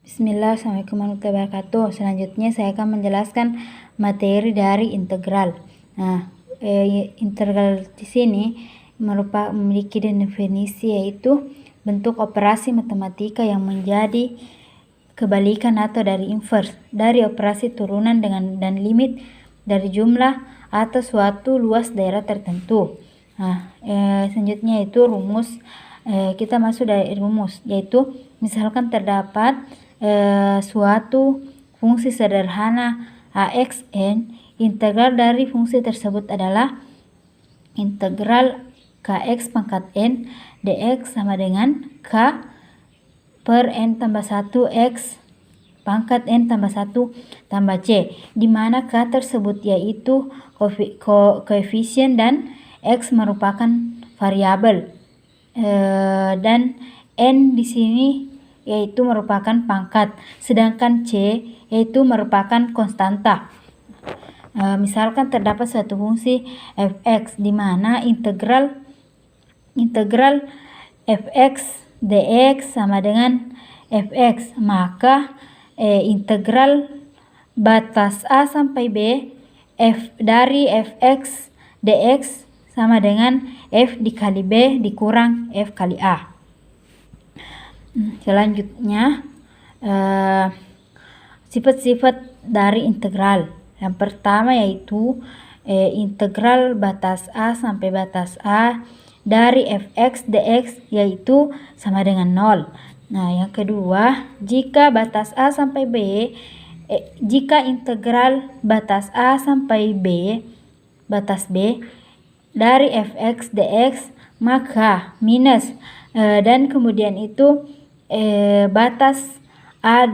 Bismillah, Assalamualaikum warahmatullahi wabarakatuh. Selanjutnya saya akan menjelaskan materi dari integral. Integral di sini memiliki definisi, yaitu bentuk operasi matematika yang menjadi kebalikan atau dari inverse dari operasi turunan dan limit dari jumlah atau suatu luas daerah tertentu. Selanjutnya itu rumus. Kita masuk dari rumus, yaitu misalkan terdapat suatu fungsi sederhana AXN, integral dari fungsi tersebut adalah integral kx pangkat n dx sama dengan k per n tambah 1 x pangkat n tambah 1 tambah c, di mana k tersebut yaitu koefisien dan x merupakan variabel, dan n di sini yaitu merupakan pangkat, sedangkan c yaitu merupakan konstanta. Misalkan terdapat suatu fungsi fx di mana integral fx dx sama dengan fx, maka integral batas a sampai b dari fx dx sama dengan f dikali b dikurang f kali a. Selanjutnya sifat-sifat dari integral. Yang pertama yaitu integral batas a sampai batas a dari fx dx yaitu sama dengan 0. Yang kedua, jika batas a sampai b jika integral batas a sampai b batas b dari fx dx, maka minus dan kemudian itu batas a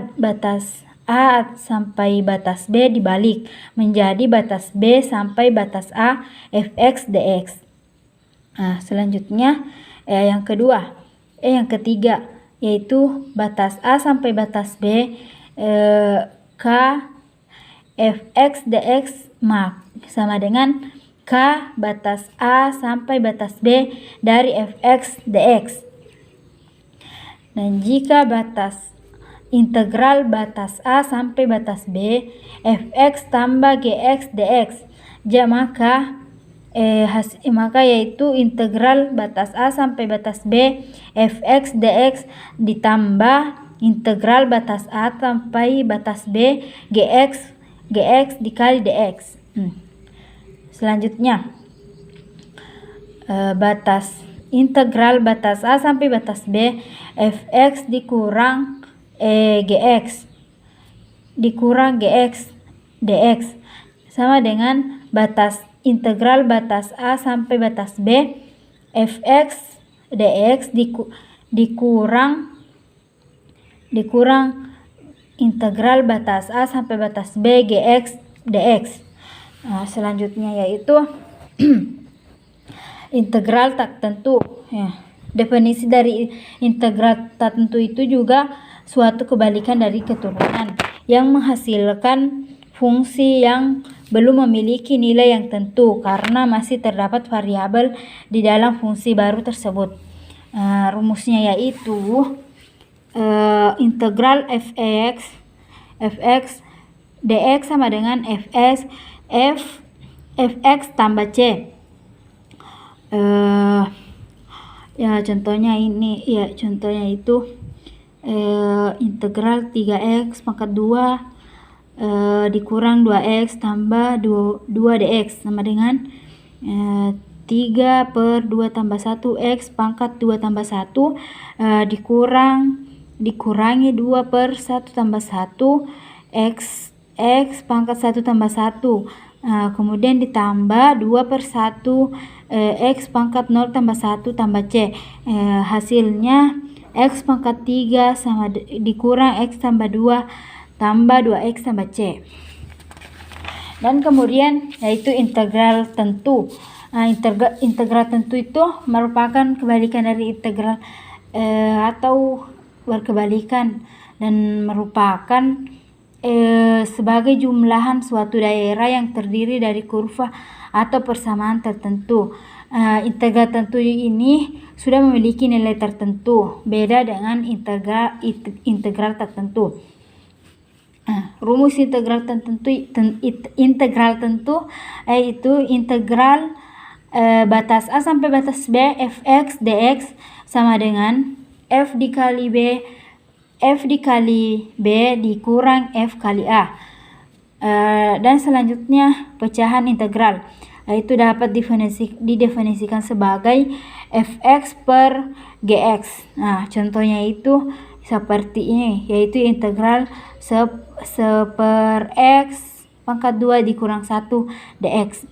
sampai batas b dibalik menjadi batas b sampai batas a fx dx. Selanjutnya yang ketiga yaitu batas a sampai batas b k fx dx sama dengan k batas a sampai batas b dari fx dx. Dan jika integral batas a sampai batas b fx tambah gx dx, maka yaitu integral batas a sampai batas b fx dx ditambah integral batas a sampai batas b gx dikali dx. Selanjutnya integral batas a sampai batas b fx dikurang gx dx sama dengan integral batas a sampai batas b fx dx dikurang integral batas a sampai batas b gx dx. Selanjutnya yaitu integral tak tentu. Definisi dari integral tak tentu itu juga suatu kebalikan dari keturunan yang menghasilkan fungsi yang belum memiliki nilai yang tentu karena masih terdapat variabel di dalam fungsi baru tersebut. Rumusnya yaitu integral fx dx sama dengan fx tambah c. Contohnya itu integral 3x pangkat 2 dikurang 2x tambah 2 dx sama dengan 3 per 2 tambah 1 x pangkat 2 tambah 1 dikurangi 2 per 1 tambah 1 x pangkat 1 tambah 1, kemudian ditambah 2 per 1 x pangkat 0 tambah 1 tambah c. Hasilnya x pangkat 3 sama dikurang x tambah 2 tambah 2x tambah c. Dan kemudian yaitu integral tentu. Integral tentu itu merupakan kebalikan dari integral atau berkebalikan dan merupakan sebagai jumlahan suatu daerah yang terdiri dari kurva atau persamaan tertentu. integral tentu ini sudah memiliki nilai tertentu, beda dengan integral tertentu. Rumus integral tentu yaitu integral batas A sampai batas B fx dx sama dengan f dikali B dikurang f kali A. Dan selanjutnya pecahan integral, yaitu dapat didefinisikan sebagai fx per gx. Contohnya itu seperti ini, yaitu integral 1/x pangkat 2 dikurang 1 dx.